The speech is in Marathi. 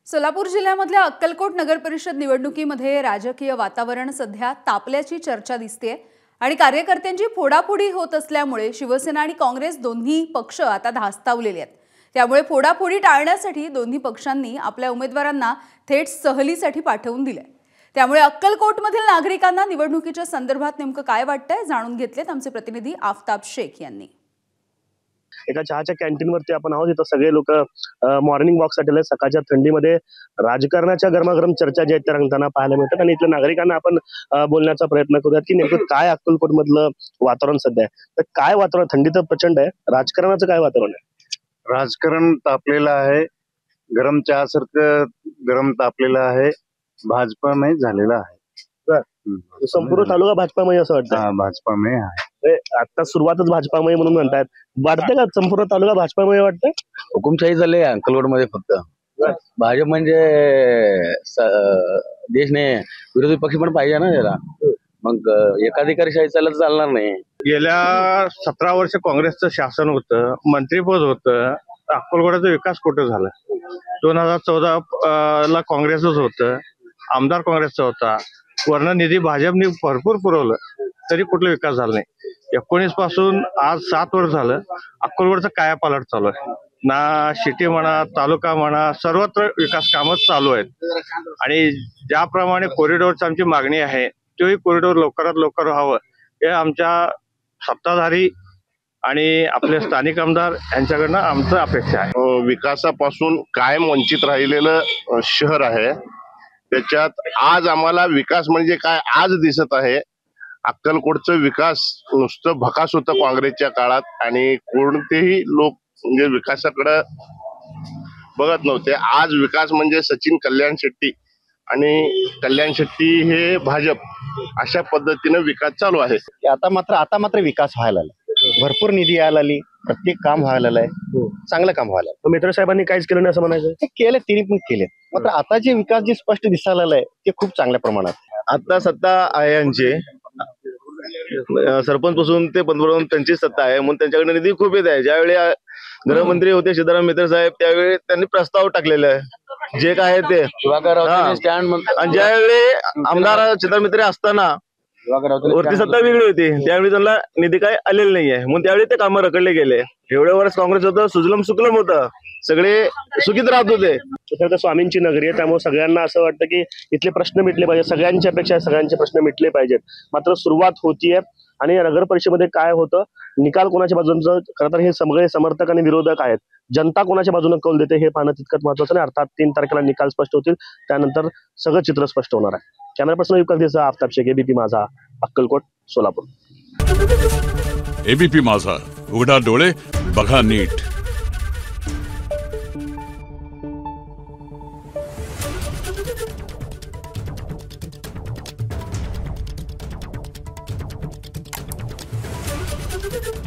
सोलापूर जिल्ह्यामधल्या अक्कलकोट नगर परिषद निवडणुकीमध्ये राजकीय वातावरण सध्या तापल्याची चर्चा दिसतेय आणि कार्यकर्त्यांची फोडाफोडी होत असल्यामुळे शिवसेना आणि काँग्रेस दोन्ही पक्ष आता धास्तावलेले आहेत। त्यामुळे फोडाफोडी टाळण्यासाठी दोन्ही पक्षांनी आपल्या उमेदवारांना थेट सहलीसाठी पाठवून दिले। त्यामुळे अक्कलकोटमधील नागरिकांना निवडणुकीच्या संदर्भात नेमकं काय वाटतंय जाणून घेतलेत आमचे प्रतिनिधी आफताब शेख यांनी। एका चहाच्या कॅन्टीनवरती आपण आहोत। इथं सगळे लोक मॉर्निंग वॉक साठी आले। सकाळच्या थंडीमध्ये राजकारणाच्या गरमागरम चर्चा ज्या आहेत त्या रंगताना पाहायला मिळतात आणि इथल्या नागरिकांना आपण बोलण्याचा प्रयत्न करूयात की नेमकं काय अक्कलकोट मधलं वातावरण सध्या आहे। तर काय वातावरण, थंडी तर प्रचंड आहे, राजकारणाचं काय वातावरण आहे? राजकारण तापलेलं आहे, गरम चहासारखं गरम तापलेलं आहे, भाजपामय झालेलं आहे। संपूर्ण तालुका भाजपामय असं वाटतं? भाजपामय आहे। आता सुरुवातच भाजपामय म्हणून म्हणतात, वाटतं का संपूर्ण तालुका भाजपामय वाटतं? हुकुमशाही झाली अक्कलकोट मध्ये। फक्त भाजप म्हणजे देशने विरोधी पक्ष पण पाहिजे ना त्याला, मग एकाधिकारशाही चालणार नाही। गेल्या 17 वर्ष काँग्रेसचं शासन होतं, मंत्रीपद होतं, अक्कलकोटाचा विकास कुठं झाला? 2014 ला काँग्रेसच होतं, आमदार काँग्रेसचा होता, वर्ण निधी भाजपने भरपूर पुरवलं, तरी कुठला विकास झाला नाही। 19 पासून आज 7 वर्ष झालं अक्कलकोटचा कायापालट चालू आहे। ना सिटी म्हणा, तालुका म्हणा, सर्वत्र विकास कामच चालू आहेत आणि ज्याप्रमाणे कॉरिडॉरची आमची मागणी आहे तोही कॉरिडॉर लवकरात लवकर व्हावं हे आमच्या सत्ताधारी आणि आपले स्थानिक आमदार यांच्याकडनं आमचं अपेक्षा आहे। विकासापासून कायम वंचित राहिलेलं शहर आहे, त्याच्यात आज आम्हाला विकास म्हणजे काय आज दिसत आहे। अक्कलकोटचा विकास नुसतं भकास होतं काँग्रेसच्या काळात आणि कोणतेही लोक म्हणजे विकासाकडे बघत नव्हते। आज विकास म्हणजे सचिन कल्याण शेट्टी आणि कल्याण शेट्टी हे भाजप, अशा पद्धतीने विकास चालू आहे। आता मात्र विकास व्हायला लागला, भरपूर निधी यायला लागली, प्रत्येक काम व्हायला लागलंय, चांगलं काम व्हायला लागलं। मेत्र साहेबांनी काहीच केलं नाही असं म्हणायचं? ते केले, तिने पण केले, मात्र आता जे विकास जे स्पष्ट दिसायला लागलाय ते खूप चांगल्या प्रमाणात। आता सत्ता आहे यांची, सरपंच पासून ते पंतप्रधान त्यांची सत्ता आहे, म्हणून त्यांच्याकडे निधी खूप येत आहे। ज्यावेळी गृहमंत्री होते सिद्धराम मित्र साहेब त्यावेळी त्यांनी प्रस्ताव टाकलेला आहे जे काय आहे ते स्टँड, आणि ज्यावेळी आमदार सिद्धराम मित्र असताना वरती सत्ता वेगळी होती, त्यावेळी त्यांना निधी काय आलेला नाहीये, म्हणून त्यावेळी ते कामं रखडले गेले। एवढ्या वर्ष काँग्रेस होतं, सुजलम सुकलम होतं, सगळे सुखीत राहत होते। स्वामींची नगरी आहे, त्यामुळे सगळ्यांना असं वाटतं की इथले प्रश्न मिटले पाहिजे, सगळ्यांच्या अपेक्षा सगळ्यांचे प्रश्न मिटले पाहिजेत। मात्र सुरुवात होतीये आणि नगर परिषदेमध्ये काय होतं, निकाल कोणाच्या बाजूनं, खरं तर हे सगळे समर्थक आणि विरोधक आहेत, जनता कोणाच्या बाजूने कौल देते हे पाहणं तितकंच महत्वाचं नाही। अर्थात 3 तारखेला निकाल स्पष्ट होतील, त्यानंतर सगळं चित्र स्पष्ट होणार आहे। कॅमेरा पर्सन युक्त आफताब शेख, एबीपी माझा, अक्कलकोट, सोलापूर। एबीपी माझा, उघडा डोळे बघा नीट। you